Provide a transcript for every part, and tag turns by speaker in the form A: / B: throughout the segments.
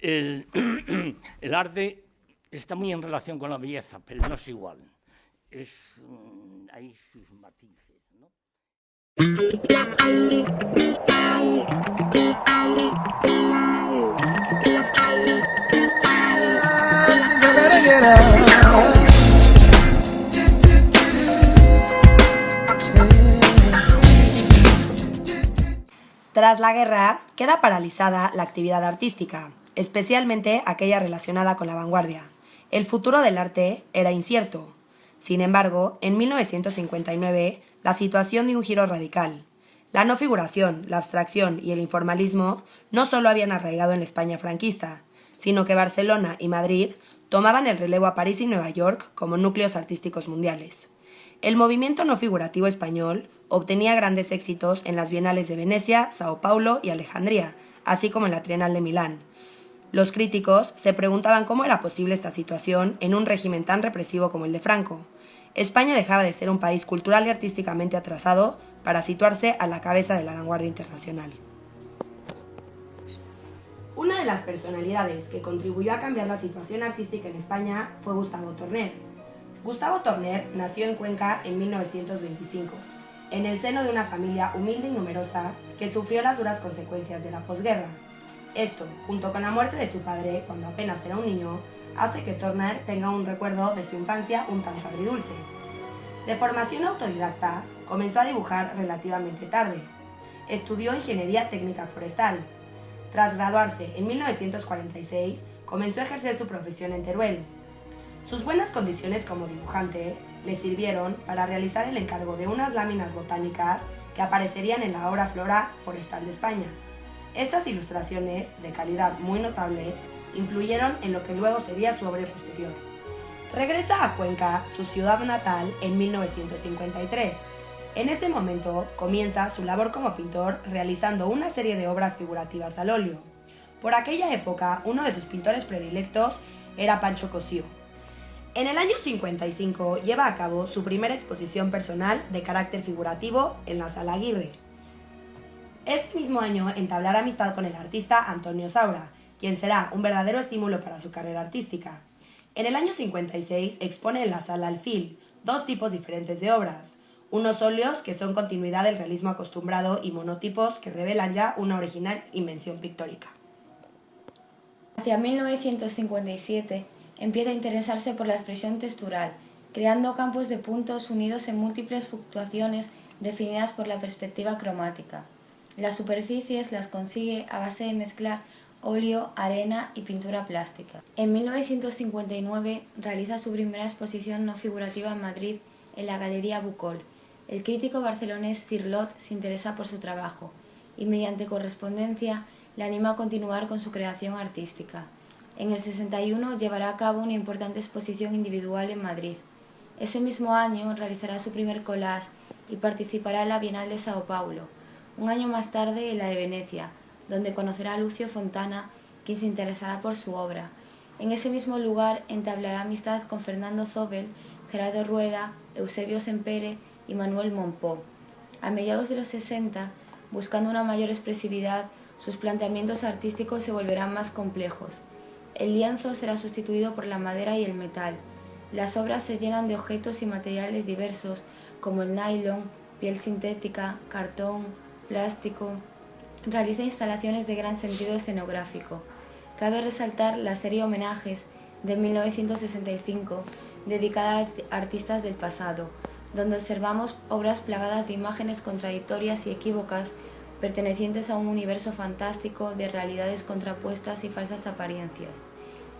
A: El, el arte está muy en relación con la belleza, pero no es igual. Hay sus matices, ¿no?
B: Tras la guerra, queda paralizada la actividad artística, especialmente aquella relacionada con la vanguardia. El futuro del arte era incierto. Sin embargo, en 1959, la situación dio un giro radical. La no figuración, la abstracción y el informalismo no solo habían arraigado en la España franquista, sino que Barcelona y Madrid tomaban el relevo a París y Nueva York como núcleos artísticos mundiales. El movimiento no figurativo español obtenía grandes éxitos en las bienales de Venecia, Sao Paulo y Alejandría, así como en la Trienal de Milán. Los críticos se preguntaban cómo era posible esta situación en un régimen tan represivo como el de Franco. España dejaba de ser un país cultural y artísticamente atrasado para situarse a la cabeza de la vanguardia internacional. Una de las personalidades que contribuyó a cambiar la situación artística en España fue Gustavo Torner. Gustavo Torner nació en Cuenca en 1925, en el seno de una familia humilde y numerosa que sufrió las duras consecuencias de la posguerra. Esto, junto con la muerte de su padre cuando apenas era un niño, hace que Torner tenga un recuerdo de su infancia un tanto agridulce. De formación autodidacta, comenzó a dibujar relativamente tarde. Estudió ingeniería técnica forestal. Tras graduarse en 1946, comenzó a ejercer su profesión en Teruel. Sus buenas condiciones como dibujante le sirvieron para realizar el encargo de unas láminas botánicas que aparecerían en la obra Flora Forestal de España. Estas ilustraciones, de calidad muy notable, influyeron en lo que luego sería su obra posterior. Regresa a Cuenca, su ciudad natal, en 1953. En ese momento comienza su labor como pintor realizando una serie de obras figurativas al óleo. Por aquella época, uno de sus pintores predilectos era Pancho Cosío. En el año 55 lleva a cabo su primera exposición personal de carácter figurativo en la Sala Aguirre. Ese mismo año entablará amistad con el artista Antonio Saura, quien será un verdadero estímulo para su carrera artística. En el año 56 expone en la Sala Alfil dos tipos diferentes de obras, unos óleos que son continuidad del realismo acostumbrado y monotipos que revelan ya una original invención pictórica.
C: Hacia 1957 empieza a interesarse por la expresión textural, creando campos de puntos unidos en múltiples fluctuaciones definidas por la perspectiva cromática. Las superficies las consigue a base de mezclar óleo, arena y pintura plástica. En 1959 realiza su primera exposición no figurativa en Madrid, en la Galería Bucol. El crítico barcelonés Cirlot se interesa por su trabajo y mediante correspondencia le anima a continuar con su creación artística. En el 61 llevará a cabo una importante exposición individual en Madrid. Ese mismo año realizará su primer collage y participará en la Bienal de Sao Paulo. Un año más tarde en la de Venecia, donde conocerá a Lucio Fontana, quien se interesará por su obra. En ese mismo lugar entablará amistad con Fernando Zóbel, Gerardo Rueda, Eusebio Sempere y Manuel Monpó. A mediados de los 60, buscando una mayor expresividad, sus planteamientos artísticos se volverán más complejos. El lienzo será sustituido por la madera y el metal. Las obras se llenan de objetos y materiales diversos como el nylon, piel sintética, cartón, plástico. Realiza instalaciones de gran sentido escenográfico. Cabe resaltar la serie Homenajes de 1965, dedicada a artistas del pasado, donde observamos obras plagadas de imágenes contradictorias y equívocas pertenecientes a un universo fantástico de realidades contrapuestas y falsas apariencias.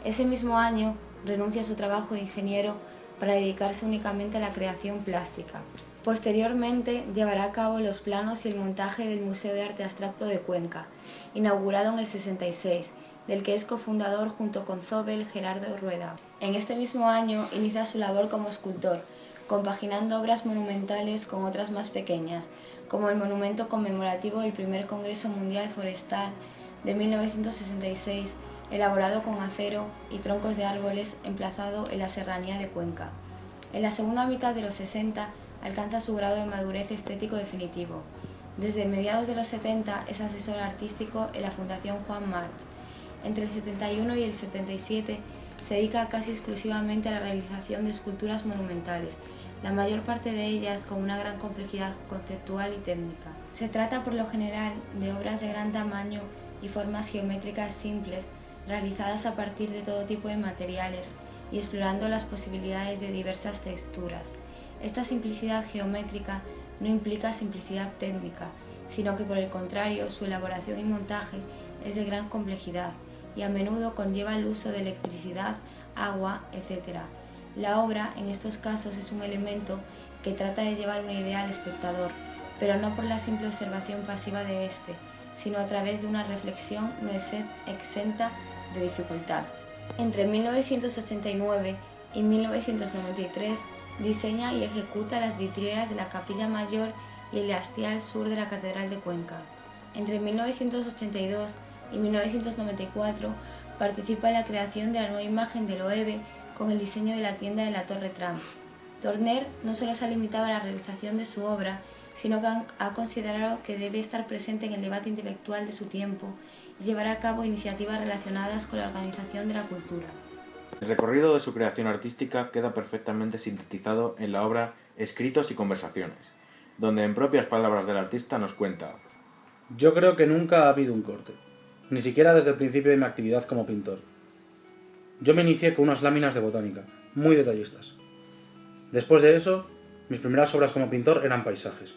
C: Ese mismo año renuncia a su trabajo de ingeniero para dedicarse únicamente a la creación plástica. Posteriormente llevará a cabo los planos y el montaje del Museo de Arte Abstracto de Cuenca, inaugurado en el 66, del que es cofundador junto con Zóbel Gerardo Rueda. En este mismo año inicia su labor como escultor, compaginando obras monumentales con otras más pequeñas, como el monumento conmemorativo del primer Congreso Mundial Forestal de 1966, elaborado con acero y troncos de árboles, emplazado en la serranía de Cuenca. En la segunda mitad de los 60 alcanza su grado de madurez estético definitivo. Desde mediados de los 70 es asesor artístico en la Fundación Juan March. Entre el 71 y el 77 se dedica casi exclusivamente a la realización de esculturas monumentales, la mayor parte de ellas con una gran complejidad conceptual y técnica. Se trata por lo general de obras de gran tamaño y formas geométricas simples, realizadas a partir de todo tipo de materiales y explorando las posibilidades de diversas texturas. Esta simplicidad geométrica no implica simplicidad técnica, sino que por el contrario su elaboración y montaje es de gran complejidad y a menudo conlleva el uso de electricidad, agua, etc. La obra, en estos casos, es un elemento que trata de llevar una idea al espectador, pero no por la simple observación pasiva de éste, sino a través de una reflexión no exenta de dificultad. Entre 1989 y 1993 diseña y ejecuta las vidrieras de la Capilla Mayor y el hastial sur de la Catedral de Cuenca. Entre 1982 y 1994 participa en la creación de la nueva imagen del Loewe con el diseño de la tienda de la Torre Tram. Torner no solo se ha limitado a la realización de su obra, sino que ha considerado que debe estar presente en el debate intelectual de su tiempo y llevar a cabo iniciativas relacionadas con la organización de la cultura.
D: El recorrido de su creación artística queda perfectamente sintetizado en la obra Escritos y conversaciones, donde en propias palabras del artista nos cuenta:
E: yo creo que nunca ha habido un corte, ni siquiera desde el principio de mi actividad como pintor. Yo me inicié con unas láminas de botánica, muy detallistas. Después de eso, mis primeras obras como pintor eran paisajes.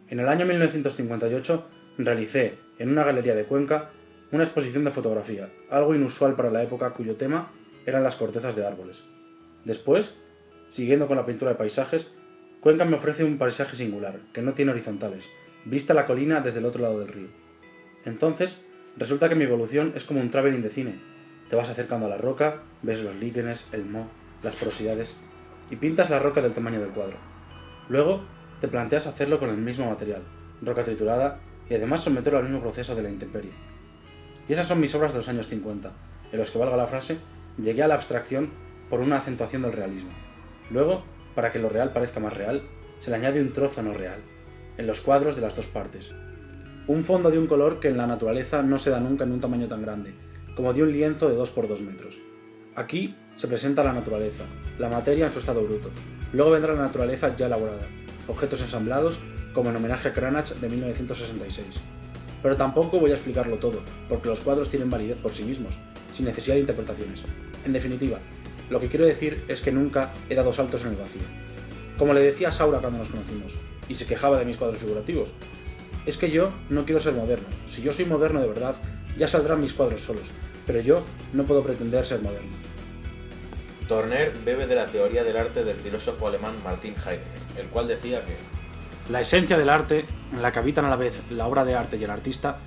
E: En el año 1958 realicé, en una galería de Cuenca, una exposición de fotografía, algo inusual para la época, cuyo tema eran las cortezas de árboles. Después, siguiendo con la pintura de paisajes, Cuenca me ofrece un paisaje singular, que no tiene horizontales, vista la colina desde el otro lado del río. Entonces, resulta que mi evolución es como un traveling de cine. Te vas acercando a la roca, ves los líquenes, el moho, las porosidades, y pintas la roca del tamaño del cuadro. Luego, te planteas hacerlo con el mismo material, roca triturada, y además someterlo al mismo proceso de la intemperie. Y esas son mis obras de los años 50, en los que, valga la frase, llegué a la abstracción por una acentuación del realismo. Luego, para que lo real parezca más real, se le añade un trozo no real, en los cuadros de las dos partes. Un fondo de un color que en la naturaleza no se da nunca en un tamaño tan grande, como de un lienzo de 2 por 2 metros. Aquí se presenta la naturaleza, la materia en su estado bruto. Luego vendrá la naturaleza ya elaborada, objetos ensamblados, como en homenaje a Cranach de 1966. Pero tampoco voy a explicarlo todo, porque los cuadros tienen validez por sí mismos, sin necesidad de interpretaciones. En definitiva, lo que quiero decir es que nunca he dado saltos en el vacío. Como le decía a Saura cuando nos conocimos, y se quejaba de mis cuadros figurativos, es que yo no quiero ser moderno. Si yo soy moderno de verdad, ya saldrán mis cuadros solos, pero yo no puedo pretender ser moderno.
D: Torner bebe de la teoría del arte del filósofo alemán Martin Heidegger, el cual decía que
E: la esencia del arte, en la que habitan a la vez la obra de arte y el artista,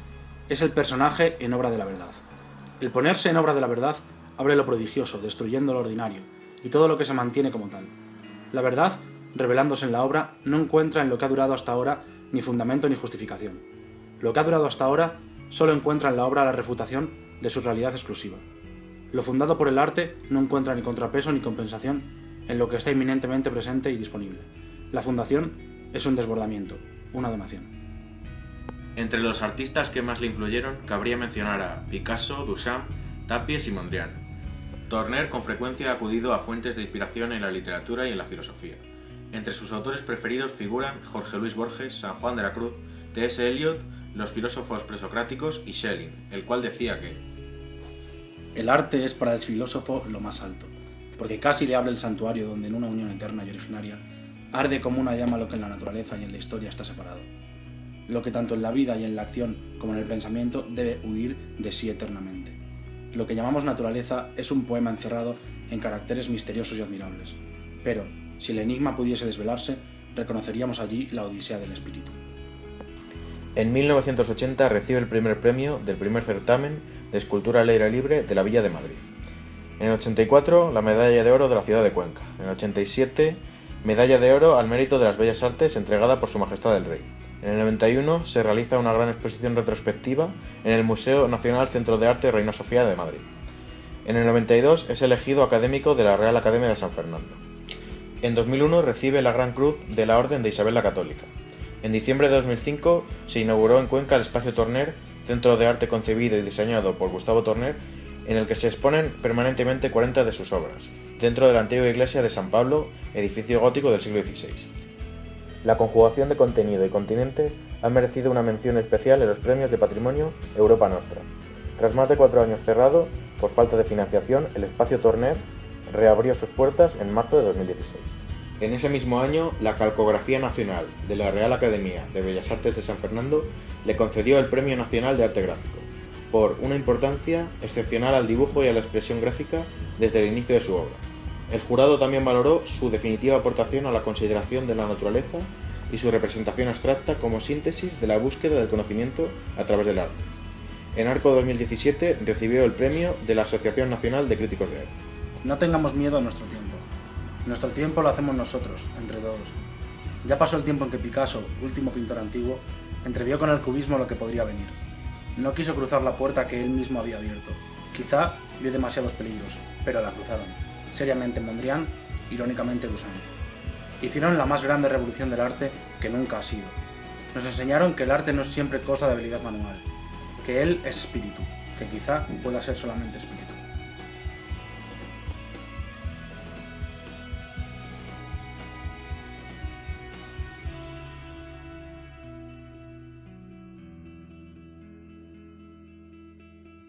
E: es el personaje en obra de la verdad. El ponerse en obra de la verdad abre lo prodigioso, destruyendo lo ordinario, y todo lo que se mantiene como tal. La verdad, revelándose en la obra, no encuentra en lo que ha durado hasta ahora ni fundamento ni justificación. Lo que ha durado hasta ahora solo encuentra en la obra la refutación de su realidad exclusiva. Lo fundado por el arte no encuentra ni contrapeso ni compensación en lo que está inminentemente presente y disponible. La fundación es un desbordamiento, una donación.
D: Entre los artistas que más le influyeron cabría mencionar a Picasso, Duchamp, Tapies y Mondrian. Torner con frecuencia ha acudido a fuentes de inspiración en la literatura y en la filosofía. Entre sus autores preferidos figuran Jorge Luis Borges, San Juan de la Cruz, T.S. Eliot, los filósofos presocráticos y Schelling, el cual decía que
E: el arte es para el filósofo lo más alto, porque casi le abre el santuario donde en una unión eterna y originaria arde como una llama lo que en la naturaleza y en la historia está separado. Lo que tanto en la vida y en la acción como en el pensamiento debe huir de sí eternamente. Lo que llamamos naturaleza es un poema encerrado en caracteres misteriosos y admirables, pero si el enigma pudiese desvelarse, reconoceríamos allí la odisea del espíritu.
D: En 1980 recibe el primer premio del primer certamen de escultura al aire libre de la Villa de Madrid. En el 84, la medalla de oro de la ciudad de Cuenca. En el 87, medalla de oro al mérito de las bellas artes entregada por Su Majestad el Rey. En el 91 se realiza una gran exposición retrospectiva en el Museo Nacional Centro de Arte Reina Sofía de Madrid. En el 92 es elegido académico de la Real Academia de San Fernando. En 2001 recibe la Gran Cruz de la Orden de Isabel la Católica. En diciembre de 2005 se inauguró en Cuenca el espacio Torner, centro de arte concebido y diseñado por Gustavo Torner, en el que se exponen permanentemente 40 de sus obras, dentro de la antigua iglesia de San Pablo, edificio gótico del siglo XVI. La conjugación de contenido y continente ha merecido una mención especial en los premios de Patrimonio Europa Nostra. Tras más de 4 años cerrado, por falta de financiación, el espacio Torner reabrió sus puertas en marzo de 2016. En ese mismo año, la Calcografía Nacional de la Real Academia de Bellas Artes de San Fernando le concedió el Premio Nacional de Arte Gráfico, por una importancia excepcional al dibujo y a la expresión gráfica desde el inicio de su obra. El jurado también valoró su definitiva aportación a la consideración de la naturaleza y su representación abstracta como síntesis de la búsqueda del conocimiento a través del arte. En Arco 2017 recibió el premio de la Asociación Nacional de Críticos de Arte.
E: No tengamos miedo a nuestro tiempo. Nuestro tiempo lo hacemos nosotros, entre todos. Ya pasó el tiempo en que Picasso, último pintor antiguo, entrevió con el cubismo lo que podría venir. No quiso cruzar la puerta que él mismo había abierto. Quizá vio demasiados peligros, pero la cruzaron. Seriamente Mondrian, irónicamente Duchamp. Hicieron la más grande revolución del arte que nunca ha sido. Nos enseñaron que el arte no es siempre cosa de habilidad manual, que él es espíritu, que quizá pueda ser solamente espíritu.